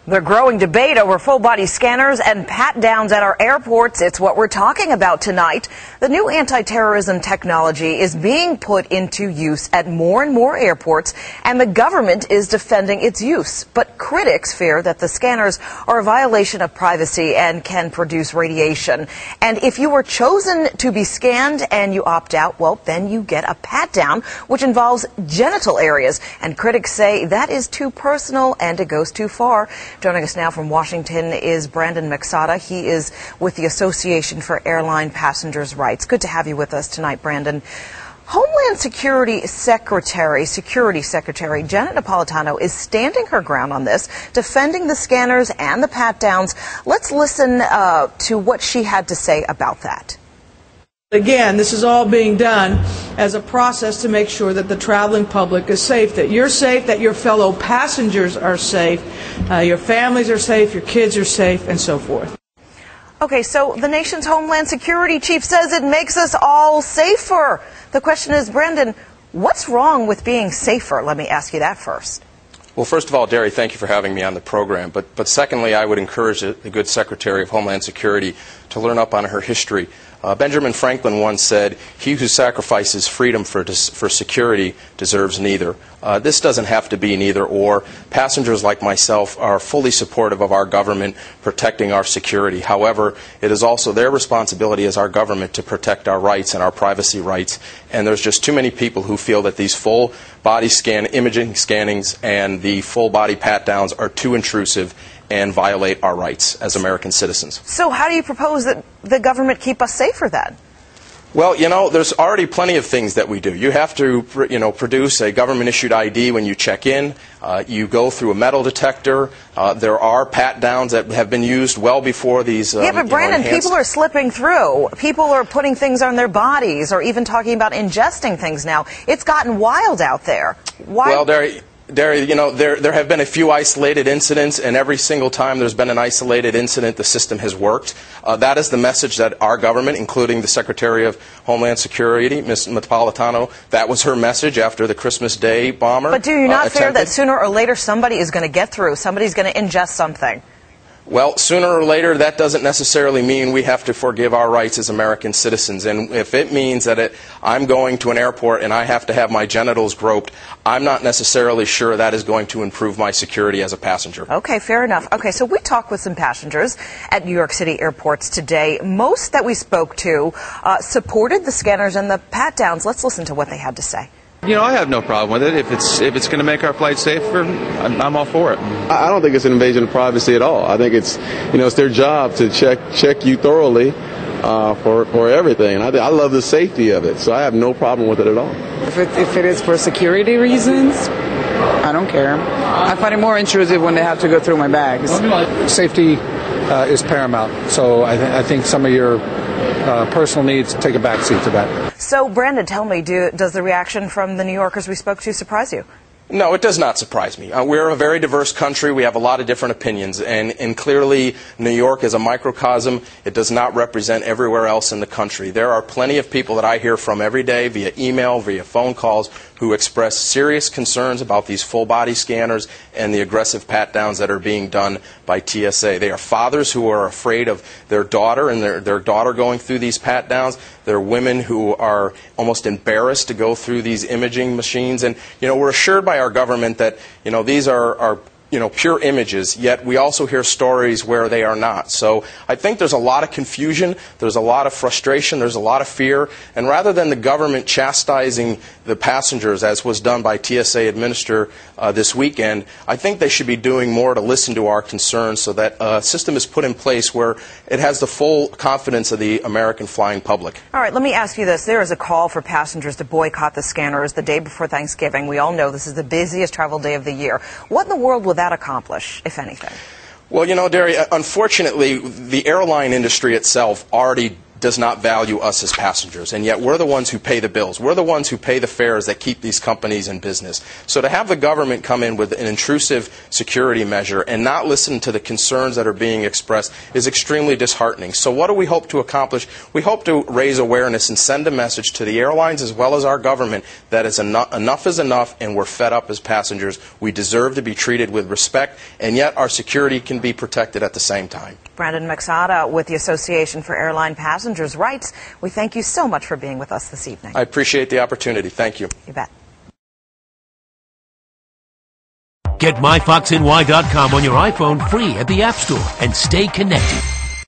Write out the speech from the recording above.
The growing debate over full-body scanners and pat-downs at our airports, it's what we're talking about tonight. The new anti-terrorism technology is being put into use at more and more airports, and the government is defending its use. But critics fear that the scanners are a violation of privacy and can produce radiation. And if you were chosen to be scanned and you opt out, well, then you get a pat-down, which involves genital areas. And critics say that is too personal and it goes too far. Joining us now from Washington is Macsata. He is with the Association for Airline Passenger Rights. Good to have you with us tonight, Brandon. Homeland Security Secretary Janet Napolitano is standing her ground on this, defending the scanners and the pat-downs. Let's listen to what she had to say about that. Again, this is all being done as a process to make sure that the traveling public is safe, that you're safe, that your fellow passengers are safe, your families are safe, your kids are safe, and so forth. Okay, so the nation's Homeland Security chief says it makes us all safer. The question is, Brandon, what's wrong with being safer? Let me ask you that first. Well, first of all, Derry, thank you for having me on the program. But secondly, I would encourage the good Secretary of Homeland Security to learn up on her history. Benjamin Franklin once said, "He who sacrifices freedom for security deserves neither." This doesn't have to be neither or. Passengers like myself are fully supportive of our government protecting our security. However, it is also their responsibility as our government to protect our rights and our privacy rights. And there's just too many people who feel that these full body imaging scannings and the full body pat-downs are too intrusive and violate our rights as American citizens. So how do you propose that the government keep us safer then? Well, there's already plenty of things that we do. You have to, produce a government-issued ID when you check in. You go through a metal detector. There are pat-downs that have been used well before these. Yeah, but Brandon, people are slipping through. People are putting things on their bodies, or even talking about ingesting things now. It's gotten wild out there. Why? Well, Derry, there have been a few isolated incidents, and every single time there's been an isolated incident, the system has worked. That is the message that our government, including the Secretary of Homeland Security, Ms. Napolitano, that was her message after the Christmas Day bomber. But do you not fear that sooner or later somebody is going to get through, somebody's going to ingest something? Well, sooner or later, that doesn't necessarily mean we have to forgive our rights as American citizens. And if it means that I'm going to an airport and I have to have my genitals groped, I'm not necessarily sure that is going to improve my security as a passenger. Okay, fair enough. Okay, so we talked with some passengers at New York City airports today. Most that we spoke to supported the scanners and the pat-downs. Let's listen to what they had to say. I have no problem with it. If it's going to make our flight safer, I'm all for it. I don't think it's an invasion of privacy at all. I think it's their job to check you thoroughly for everything. And I love the safety of it, so I have no problem with it at all. If it is for security reasons, I don't care. I find it more intrusive when they have to go through my bags. Safety is paramount, so I think some of your personal needs take a backseat to that. So, Brandon, tell me, does the reaction from the New Yorkers we spoke to surprise you? No, it does not surprise me. We're a very diverse country. We have a lot of different opinions. And clearly, New York is a microcosm. It does not represent everywhere else in the country. There are plenty of people that I hear from every day via email, via phone calls, who express serious concerns about these full-body scanners and the aggressive pat-downs that are being done by TSA. They are fathers who are afraid of their daughter and their daughter going through these pat-downs. There are women who are almost embarrassed to go through these imaging machines. And, we're assured by our government that, these are pure images, yet we also hear stories where they are not. So I think there's a lot of confusion, there's a lot of frustration, there's a lot of fear, and rather than the government chastising the passengers, as was done by TSA Administrator this weekend, I think they should be doing more to listen to our concerns so that a system is put in place where it has the full confidence of the American flying public. All right, let me ask you this. There is a call for passengers to boycott the scanners the day before Thanksgiving. We all know this is the busiest travel day of the year. What in the world would that accomplish, if anything? Well, Derry, unfortunately, the airline industry itself already does not value us as passengers, and yet we're the ones who pay the bills. We're the ones who pay the fares that keep these companies in business. So to have the government come in with an intrusive security measure and not listen to the concerns that are being expressed is extremely disheartening. So what do we hope to accomplish? We hope to raise awareness and send a message to the airlines as well as our government that enough is enough, and we're fed up as passengers. We deserve to be treated with respect, and yet our security can be protected at the same time. Brandon Macsata with the Association for Airline Passengers Rights. We thank you so much for being with us this evening. I appreciate the opportunity. Thank you. You bet. Get myfoxny.com on your iPhone free at the App Store and stay connected.